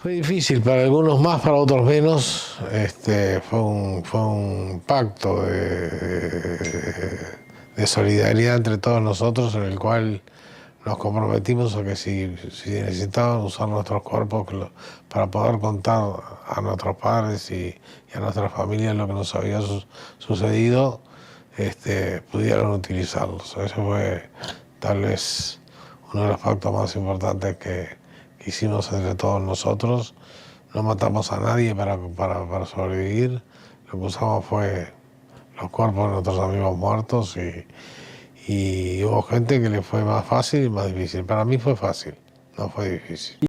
Fue difícil, para algunos más, para otros menos. Fue un pacto de solidaridad entre todos nosotros, en el cual nos comprometimos a que si necesitaban usar nuestros cuerpos para poder contar a nuestros padres y a nuestras familias lo que nos había sucedido, pudieran utilizarlos. Eso fue tal vez uno de los pactos más importantes que hicimos entre todos nosotros. No matamos a nadie para sobrevivir. Lo que usamos fue los cuerpos de nuestros amigos muertos y hubo gente que le fue más fácil y más difícil. Para mí fue fácil, no fue difícil.